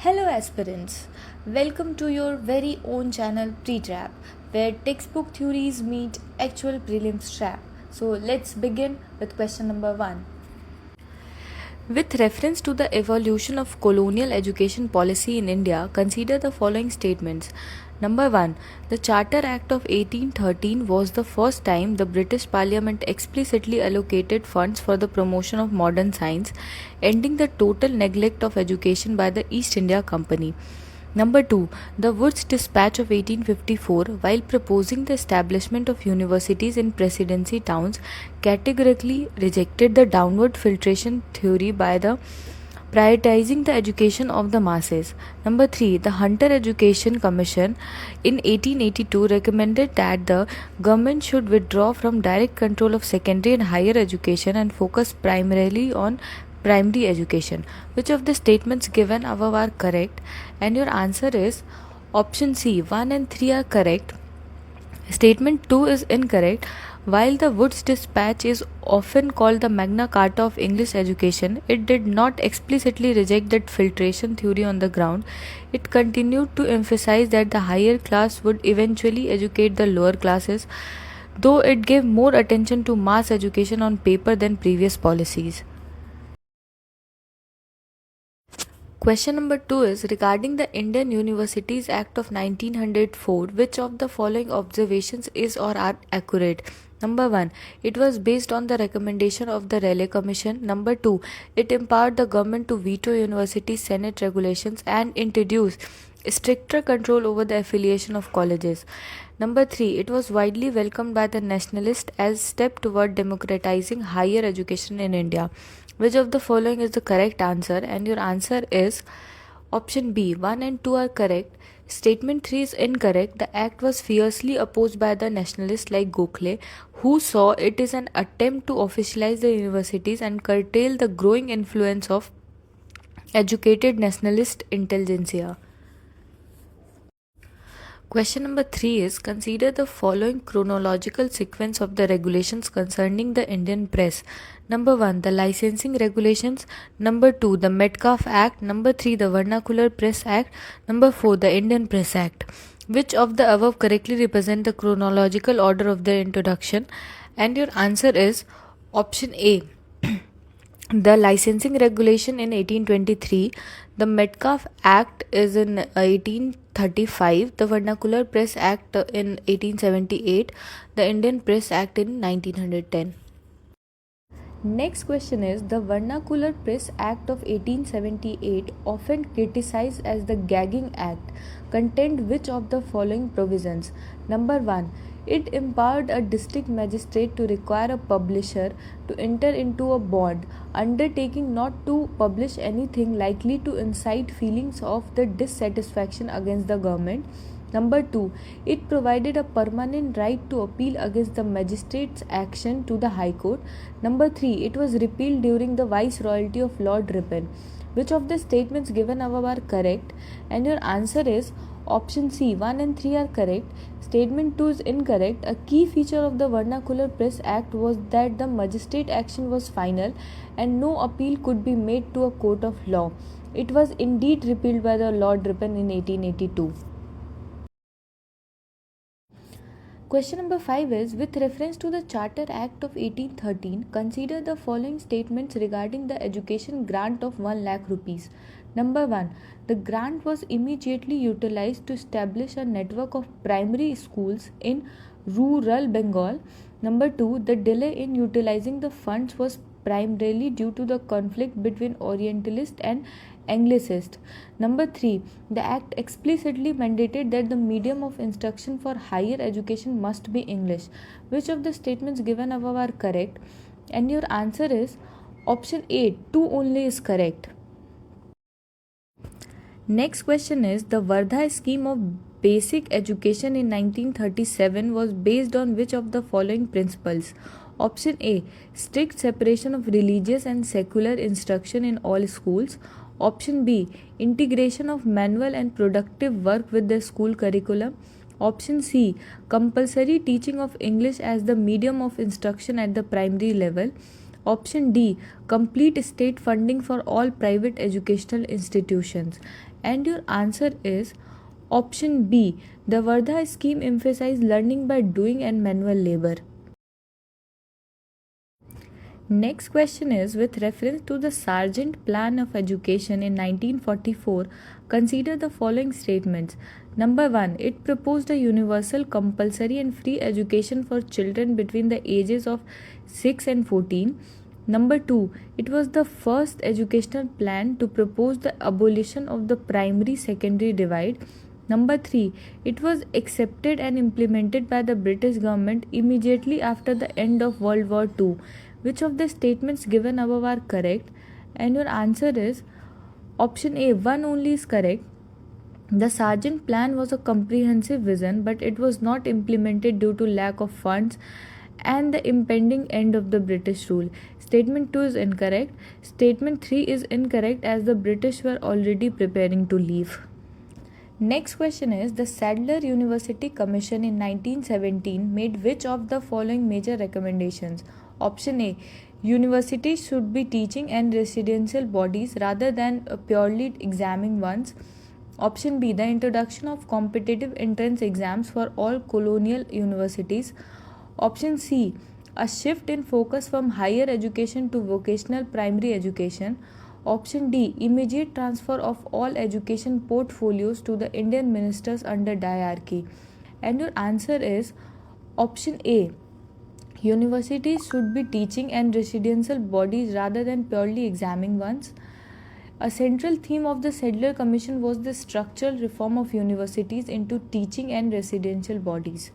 Hello aspirants, welcome to your very own channel Pretrap, where textbook theories meet actual prelims trap. So let's begin with question number 1. With reference to the evolution of colonial education policy in India, consider the following statements. Number 1. The Charter Act of 1813 was the first time the British Parliament explicitly allocated funds for the promotion of modern science, ending the total neglect of education by the East India Company. Number 2. The Woods Dispatch of 1854, while proposing the establishment of universities in presidency towns, categorically rejected the downward filtration theory by the prioritizing the education of the masses. Number 3. The Hunter Education Commission in 1882 recommended that the government should withdraw from direct control of secondary and higher education and focus primarily on primary education. Which of the statements given above are correct? And your answer is option C. 1 and 3 are correct. Statement 2 is incorrect. While the Woods Dispatch is often called the Magna Carta of English education, it did not explicitly reject that filtration theory on the ground. It continued to emphasize that the higher class would eventually educate the lower classes, though it gave more attention to mass education on paper than previous policies. Question number 2 is regarding the Indian Universities Act of 1904. Which of the following observations is or are accurate? Number 1. It was based on the recommendation of the Raleigh Commission. Number 2. It empowered the government to veto university senate regulations and introduce stricter control over the affiliation of colleges. Number 3. It was widely welcomed by the nationalists as a step toward democratizing higher education in India. Which of the following is the correct answer? And your answer is option B. 1 and 2 are correct. Statement 3 is incorrect. The act was fiercely opposed by the nationalists like Gokhale, who saw it as an attempt to officialize the universities and curtail the growing influence of educated nationalist intelligentsia. Question number 3 is consider the following chronological sequence of the regulations concerning the Indian press. Number 1. The licensing regulations. Number 2. The Metcalfe Act. Number 3. The Vernacular Press Act. Number 4. The Indian Press Act. Which of the above correctly represent the chronological order of their introduction? And your answer is option A. The licensing regulation in 1823, the Metcalfe Act is in 1835, the Vernacular Press Act in 1878, the Indian Press Act in 1910. Next question is the Vernacular Press Act of 1878, often criticized as the Gagging Act, contained which of the following provisions? Number 1. It empowered a district magistrate to require a publisher to enter into a bond, undertaking not to publish anything likely to incite feelings of the dissatisfaction against the government. Number 2. It provided a permanent right to appeal against the magistrate's action to the High Court. Number 3. It was repealed during the Viceroyalty of Lord Ripon. Which of the statements given above are correct? And your answer is option C. 1 and 3 are correct. Statement 2 is incorrect. A key feature of the Vernacular Press Act was that the magistrate action was final and no appeal could be made to a court of law. It was indeed repealed by the Lord Ripon in 1882. Question number 5 is with reference to the Charter Act of 1813, consider the following statements regarding the education grant of 1 lakh rupees. Number 1. The grant was immediately utilized to establish a network of primary schools in rural Bengal. Number 2. The delay in utilizing the funds was primarily due to the conflict between Orientalists and Anglicists. Number 3. The Act explicitly mandated that the medium of instruction for higher education must be English. Which of the statements given above are correct? And your answer is option A. 2 only is correct. Next question is the Vardha scheme of basic education in 1937 was based on which of the following principles? Option A. Strict separation of religious and secular instruction in all schools. Option B. Integration of manual and productive work with the school curriculum. Option C. Compulsory teaching of English as the medium of instruction at the primary level. Option D, complete state funding for all private educational institutions. And your answer is option B, the Vardha scheme emphasized learning by doing and manual labor. Next question is, with reference to the Sargent Plan of Education in 1944, consider the following statements. Number 1, it proposed a universal, compulsory and free education for children between the ages of 6 and 14. Number 2, it was the first educational plan to propose the abolition of the primary-secondary divide. Number 3, it was accepted and implemented by the British government immediately after the end of World War II. Which of the statements given above are correct? And your answer is option A, one only is correct. The Sargent Plan was a comprehensive vision, but it was not implemented due to lack of funds and the impending end of the British rule. Statement 2 is incorrect. Statement 3 is incorrect as the British were already preparing to leave. Next question is, the Sadler University Commission in 1917 made which of the following major recommendations? Option A, universities should be teaching and residential bodies rather than purely examining ones. Option B, the introduction of competitive entrance exams for all colonial universities. Option C, a shift in focus from higher education to vocational primary education. Option D, immediate transfer of all education portfolios to the Indian ministers under diarchy. And your answer is option A, universities should be teaching and residential bodies rather than purely examining ones. A central theme of the Sadler Commission was the structural reform of universities into teaching and residential bodies.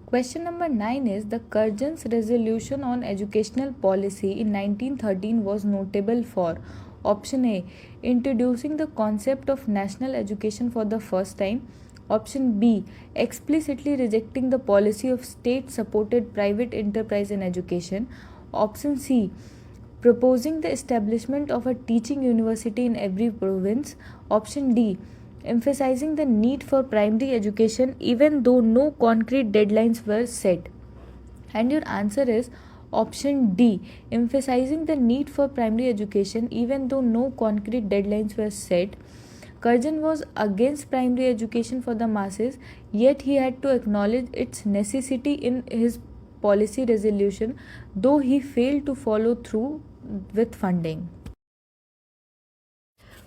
Question number 9 is, the Curzon's resolution on educational policy in 1913 was notable for option A, introducing the concept of national education for the first time. Option B, explicitly rejecting the policy of state-supported private enterprise in education. Option C, proposing the establishment of a teaching university in every province. Option D, emphasizing the need for primary education even though no concrete deadlines were set. And your answer is option D, emphasizing the need for primary education even though no concrete deadlines were set. Curzon was against primary education for the masses, yet he had to acknowledge its necessity in his policy resolution, though he failed to follow through with funding.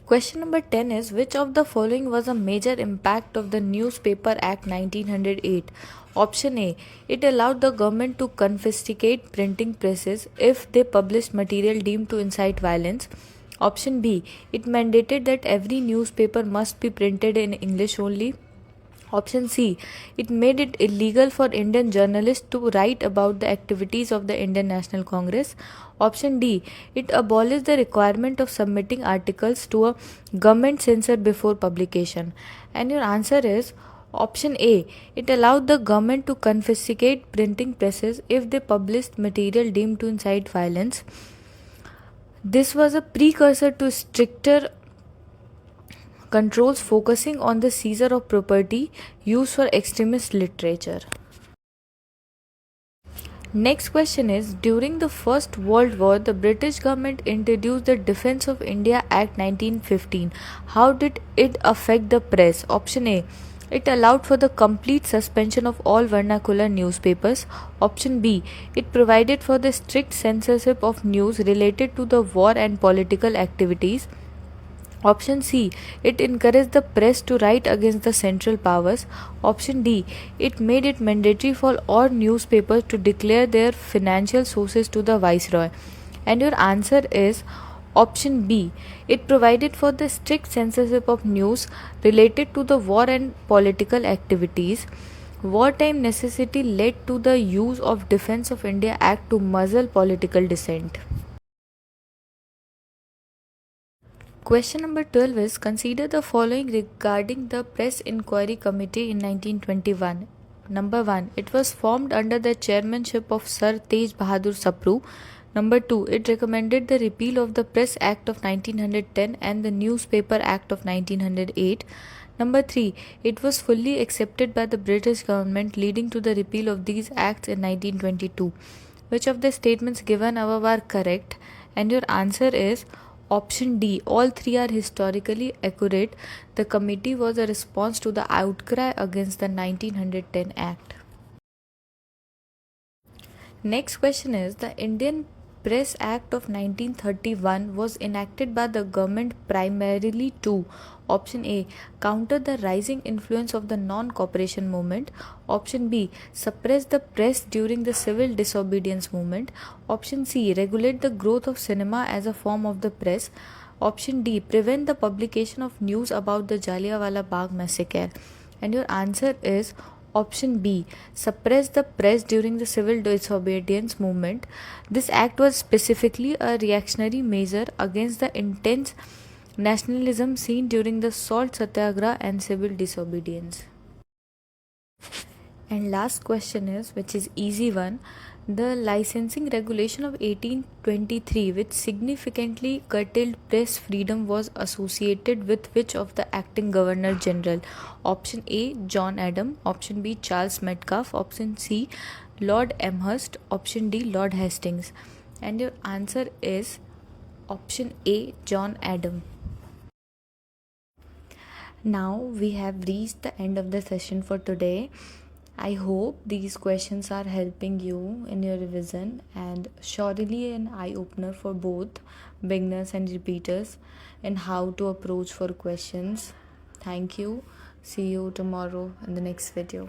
Question number 10 is, which of the following was a major impact of the Newspaper Act 1908? Option A, it allowed the government to confiscate printing presses if they published material deemed to incite violence. Option B, it mandated that every newspaper must be printed in English only. Option C, it made it illegal for Indian journalists to write about the activities of the Indian National Congress. Option D, it abolished the requirement of submitting articles to a government censor before publication. And your answer is option A, it allowed the government to confiscate printing presses if they published material deemed to incite violence. This was a precursor to stricter controls focusing on the seizure of property used for extremist literature. Next question is, during the First World War, the British government introduced the Defence of India Act 1915. How did it affect the press? Option A, it allowed for the complete suspension of all vernacular newspapers. Option B, it provided for the strict censorship of news related to the war and political activities. Option C, it encouraged the press to write against the central powers. Option D, it made it mandatory for all newspapers to declare their financial sources to the Viceroy. And your answer is option B, it provided for the strict censorship of news related to the war and political activities. Wartime necessity led to the use of Defence of India Act to muzzle political dissent. Question number 12 is, consider the following regarding the Press Inquiry Committee in 1921. Number 1, it was formed under the chairmanship of Sir Tej Bahadur Sapru. Number 2, it recommended the repeal of the Press Act of 1910 and the Newspaper Act of 1908. Number 3, it was fully accepted by the British government, leading to the repeal of these acts in 1922. Which of the statements given above are correct? And your answer is option D. All three are historically accurate. The committee was a response to the outcry against the 1910 Act. Next question is, the Indian Press Act of 1931 was enacted by the government primarily to option A. Counter the rising influence of the non-cooperation movement. Option B. Suppress the press during the civil disobedience movement. Option C. Regulate the growth of cinema as a form of the press. Option D. Prevent the publication of news about the Jallianwala Bagh massacre. And your answer is option B. Suppress the press during the civil disobedience movement. This act was specifically a reactionary measure against the intense nationalism seen during the salt satyagraha and civil disobedience. And last question is, which is easy one, the licensing regulation of 1823, which significantly curtailed press freedom, was associated with which of the acting governor general? Option A. John Adam. Option B. Charles Metcalfe. Option C. Lord Amherst. Option D. Lord Hastings. And your answer is option A. John Adam. Now we have reached the end of the session for today. I hope these questions are helping you in your revision and surely an eye opener for both beginners and repeaters in how to approach for questions. Thank you. See you tomorrow in the next video.